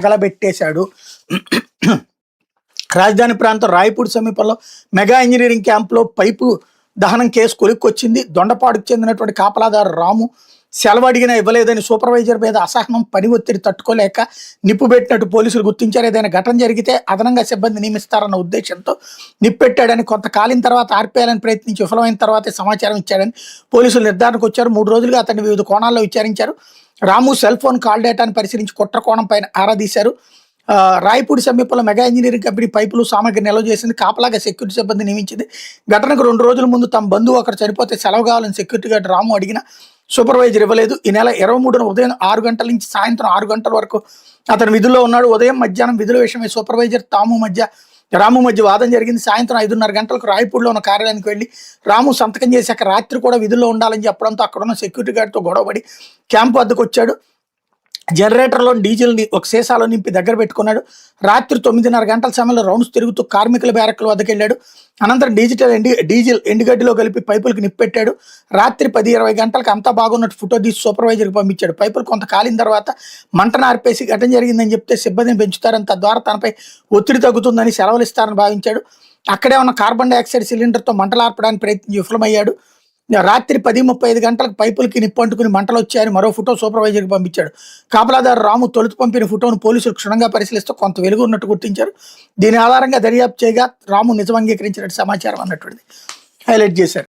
తగలబెట్టేశాడు. రాజధాని ప్రాంతం రాయపూడి సమీపంలో మెగా ఇంజనీరింగ్ క్యాంప్లో పైపు దహనం కేసు కొలిక్కొచ్చింది. దొండపాడుకు చెందినటువంటి కాపలాదారు రాము సెలవు అడిగినా ఇవ్వలేదని సూపర్వైజర్ మీద అసహనం, పని ఒత్తిడి తట్టుకోలేక నిప్పుపెట్టినట్టు పోలీసులు గుర్తించారు. ఏదైనా ఘటన జరిగితే అదనంగా సిబ్బంది నియమిస్తారన్న ఉద్దేశంతో నిప్పెట్టాడని, కొంతకాలం తర్వాత ఆర్పేయాలని ప్రయత్నించి విఫలమైన తర్వాతే సమాచారం ఇచ్చాడని పోలీసులు నిర్ధారణకు వచ్చారు. 3 రోజులుగా అతన్ని వివిధ కోణాల్లో విచారించారు. రాము సెల్ ఫోన్ కాల్ డేటాను పరిశీలించి కుట్ర కోణం పైన ఆరా తీశారు. రాయపూడి సమీపంలో మెగా ఇంజనీరింగ్ కంపెనీ పైపులు సామగ్రి నిల్వ చేసింది. కాపలాగా సెక్యూరిటీ సిబ్బంది నియమించింది. ఘటనకు 2 రోజుల ముందు తమ బంధువు ఒకరు చనిపోతే సెలవు కావాలని సెక్యూరిటీ గార్డు రాము అడిగిన సూపర్వైజర్ ఇవ్వలేదు. ఈ నెల 23న ఉదయం 6 గంటల నుంచి సాయంత్రం 6 గంటల వరకు అతను విధుల్లో ఉన్నాడు. ఉదయం మధ్యాహ్నం విధుల విషయమై సూపర్వైజర్ రాము మధ్య వాదం జరిగింది. సాయంత్రం 5:30 గంటలకు రాయపూడిలో ఉన్న కార్యాలయానికి వెళ్ళి రాము సంతకం చేశాక రాత్రి కూడా విధుల్లో ఉండాలని చెప్పడంతో అక్కడున్న సెక్యూరిటీ గార్డుతో గొడవపడి క్యాంపు వద్దకు వచ్చాడు. జనరేటర్లో డీజిల్ని ఒక సీసాలో నింపి దగ్గర పెట్టుకున్నాడు. రాత్రి 9:30 గంటల సమయంలో రౌండ్స్ తిరుగుతూ కార్మికుల బ్యారక్ల వద్దకు వెళ్ళాడు. అనంతరం డీజిల్ ఎండుగడ్డిలో కలిపి పైపులకు నిప్పెట్టాడు. రాత్రి 10:20 గంటలకు అంతా బాగున్నట్టు ఫోటో తీసి సూపర్వైజర్కి పంపించాడు. పైపులు కొంత కాలిన తర్వాత మంటను ఆర్పేసి ఘటన జరిగిందని చెప్తే సిబ్బందిని పెంచుతారని, తద్వారా తనపై ఒత్తిడి తగ్గుతుందని, సెలవులు ఇస్తారని భావించాడు. అక్కడే ఉన్న కార్బన్ డైఆక్సైడ్ సిలిండర్తో మంటలు ఆర్పడానికి ప్రయత్నించి విఫలమయ్యాడు. రాత్రి 10:35 గంటలకు పైపులకి నిప్పంటుకుని మంటలు వచ్చాయని మరో ఫోటో సూపర్వైజర్కి పంపించాడు. కాపలాదారు రాము తొలుత పంపిన ఫోటోను పోలీసులు క్షుణ్ణంగా పరిశీలిస్తూ కొంత వెలుగు ఉన్నట్టు గుర్తించారు. దీని ఆధారంగా దర్యాప్తు చేయగా రాము నిజం అంగీకరించినట్టు సమాచారం అన్నటువంటిది హైలైట్ చేశారు.